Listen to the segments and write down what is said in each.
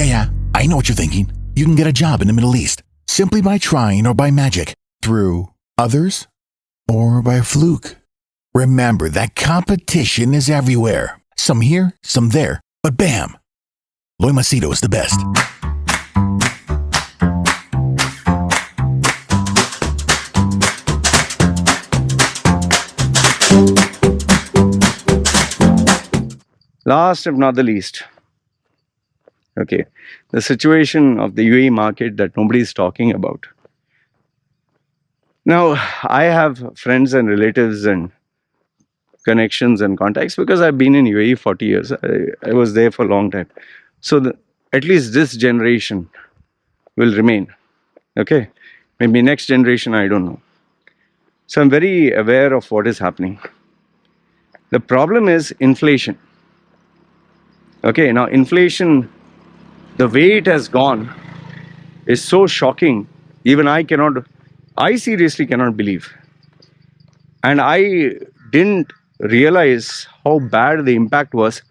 Yeah, I know what you're thinking. You can get a job in the Middle East simply by trying or by magic, through others, or by fluke. Remember that competition is everywhere. Some here, some there, but bam! Machedo is the best. Last if not the least, okay, the situation of the UAE market that nobody is talking about. Now, I have friends and relatives and connections and contacts because I've been in UAE 40 years. I was there for a long time. So at least this generation will remain. Okay, maybe next generation, I don't know. So I'm very aware of what is happening. The problem is inflation. Okay, now inflation, the way it has gone is so shocking. Even I seriously cannot believe. And I didn't realize how bad the impact was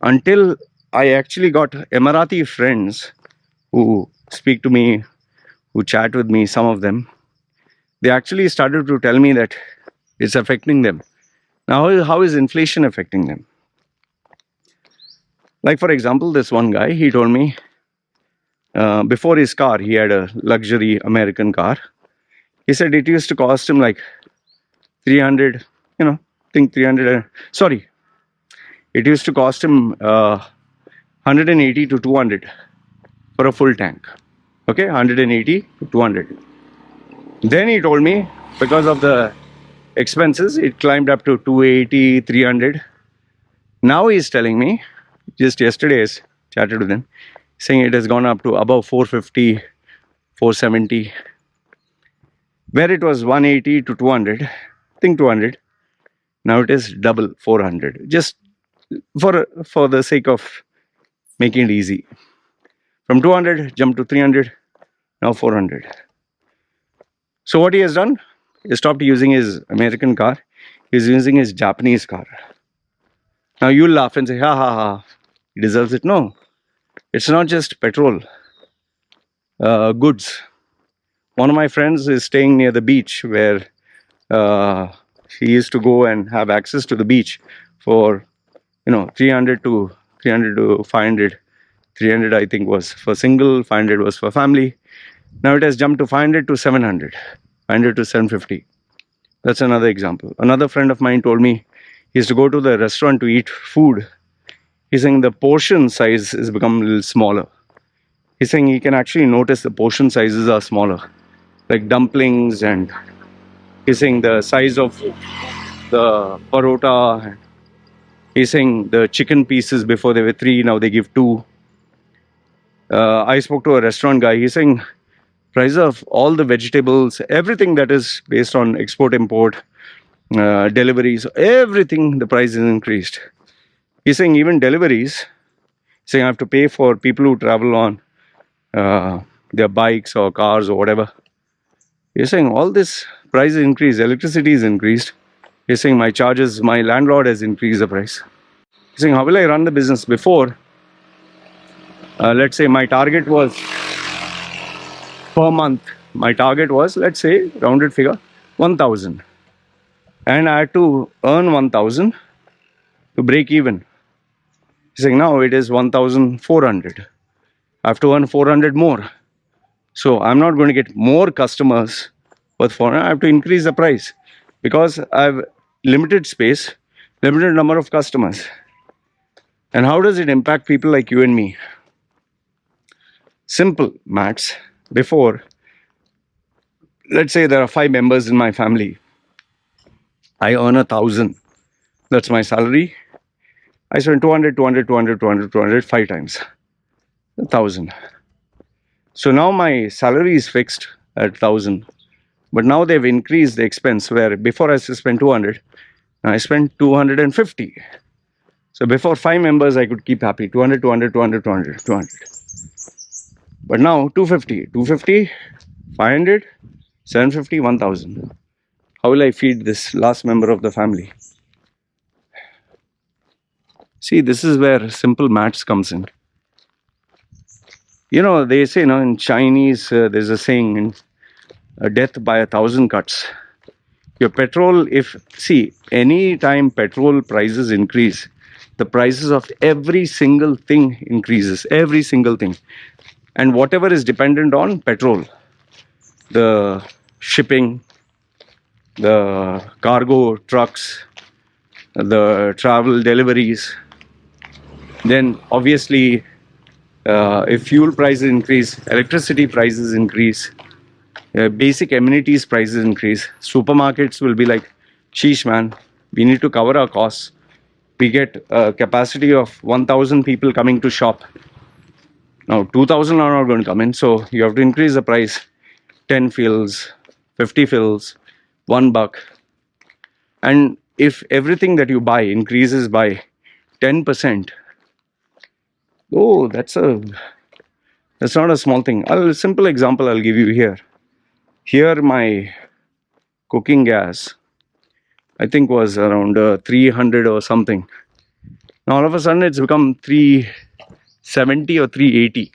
until I actually got Emirati friends who speak to me, who chat with me, some of them. They actually started to tell me that it's affecting them. Now, how is inflation affecting them? Like, for example, this one guy, he told me before his car, he had a luxury American car. He said it used to cost him like 300, I think 300, sorry, it used to cost him 180 to 200 for a full tank. Okay, 180 to 200. Then he told me because of the expenses, it climbed up to 280, 300. Now he's telling me, just yesterday I chatted with him, saying it has gone up to above 450, 470. Where it was 180 to 200, I think 200. Now it is double 400. Just for the sake of making it easy. From 200, jump to 300, now 400. So what he has done, he stopped using his American car. He's using his Japanese car. Now you'll laugh and say, ha ha ha, he deserves it. No, it's not just petrol, goods. One of my friends is staying near the beach where he used to go and have access to the beach for 300 to 500. 300 I think was for single, 500 was for family. Now it has jumped to 500 to 700, 500 to 750. That's another example. Another friend of mine told me he used to go to the restaurant to eat food. He's saying the portion size has become a little smaller. He's saying he can actually notice the portion sizes are smaller, like dumplings, and he's saying the size of the parota. He's saying the chicken pieces before they were 3, now they give 2. I spoke to a restaurant guy. He's saying price of all the vegetables, everything that is based on export import, deliveries, everything, the price is increased. He's saying even deliveries, saying I have to pay for people who travel on their bikes or cars or whatever. He's saying all this price is increased, electricity is increased. He's saying my charges, my landlord has increased the price. He's saying how will I run the business? Before, let's say my target was per month, my target was, let's say, rounded figure, 1,000. And I had to earn 1,000 to break even. He's saying now it is 1,400. I have to earn 400 more. So I'm not going to get more customers with 400. I have to increase the price because I have limited space, limited number of customers. And how does it impact people like you and me? Simple maths. Before, let's say there are 5 members in my family. I earn 1,000. That's my salary. I spend 200, 200, 200, 200, 200, 5 times. 1,000. So now my salary is fixed at 1,000. But now they've increased the expense where before I used to spend 200, now I spend 250. So before 5 members, I could keep happy. 200, 200, 200, 200, 200. But now 250, 250, 500, 750, 1,000. How will I feed this last member of the family? See, this is where simple maths comes in. You know, they say, in Chinese, there's a saying, death by 1,000 cuts. Your petrol, any time petrol prices increase, the prices of every single thing increases, every single thing. And whatever is dependent on petrol, the shipping, the cargo trucks, the travel deliveries, then obviously, if fuel prices increase, electricity prices increase, basic amenities prices increase, supermarkets will be like, sheesh man, we need to cover our costs. We get a capacity of 1,000 people coming to shop. Now 2,000 are not going to come in, so you have to increase the price. 10 fills, 50 fills, $1. And if everything that you buy increases by 10%, oh, that's not a small thing. A simple example I'll give you here. Here my cooking gas, I think, was around 300 or something. Now all of a sudden it's become 370 or 380.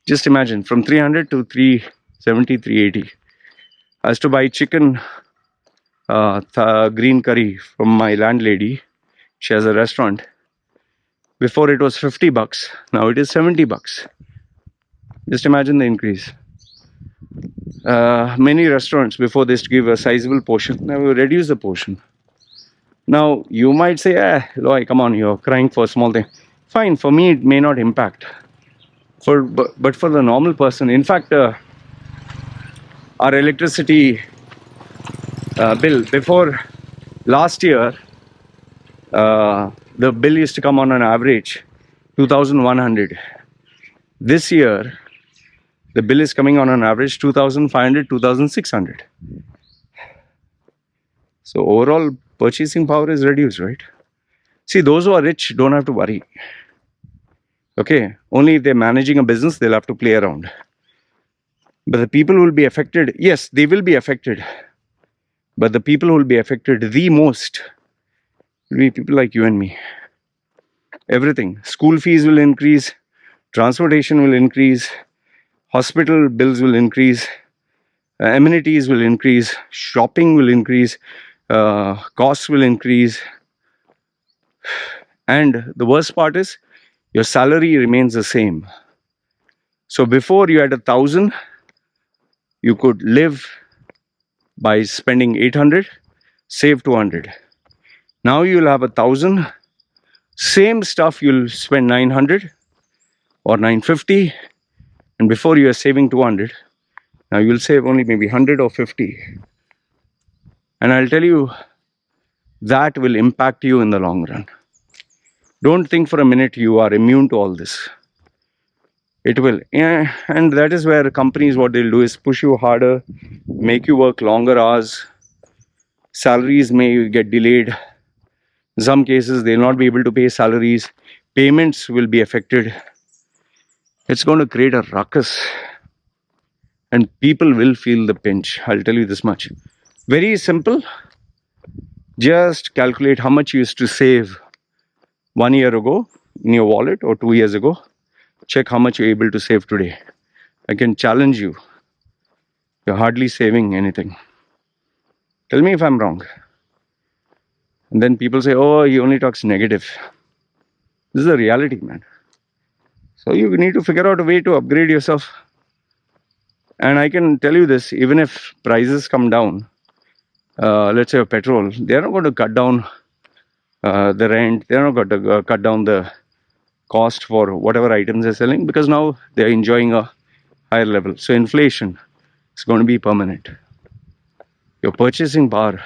Just imagine, from 300 to 370, 380. I used to buy chicken green curry from my landlady. She has a restaurant. Before it was $50, now it is $70. Just imagine the increase. Many restaurants, before they used to give a sizable portion, now we reduce the portion. Now you might say, Loy, come on, you're crying for a small thing. Fine, for me it may not impact. But for the normal person, in fact, our electricity bill before last year, the bill used to come on an average 2,100. This year, the bill is coming on an average 2,500, 2,600. So overall purchasing power is reduced, right? See, those who are rich don't have to worry. Okay, only if they're managing a business, they'll have to play around. But the people who will be affected, yes, they will be affected. But the people who will be affected the most will be people like you and me. Everything. School fees will increase, transportation will increase, hospital bills will increase, amenities will increase, shopping will increase, costs will increase. And the worst part is, your salary remains the same. So before you had 1,000, you could live by spending 800, save 200. Now you'll have 1,000, same stuff you'll spend 900 or 950, and before you are saving 200, now you'll save only maybe 100 or 50. And I'll tell you, that will impact you in the long run. Don't think for a minute you are immune to all this. It will. And that is where companies, what they'll do is push you harder, make you work longer hours. Salaries may get delayed. In some cases, they'll not be able to pay salaries. Payments will be affected. It's going to create a ruckus. And people will feel the pinch. I'll tell you this much. Very simple. Just calculate how much you used to save 1 year ago in your wallet, or 2 years ago. Check how much you're able to save today. I can challenge you. You're hardly saving anything. Tell me if I'm wrong. And then people say, oh, he only talks negative. This is the reality, man. So you need to figure out a way to upgrade yourself. And I can tell you this, even if prices come down, let's say of petrol, they're not going to cut down the rent. They're not going to cut down the cost for whatever items they're selling, because now they're enjoying a higher level. So inflation is going to be permanent. Your purchasing power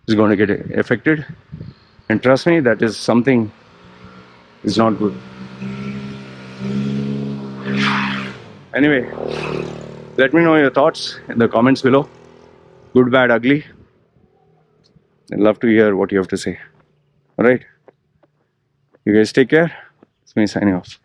is going to get affected. And trust me, that is something is not good. Anyway, let me know your thoughts in the comments below. Good, bad, ugly. I'd love to hear what you have to say. Alright. You guys take care. It's me signing off.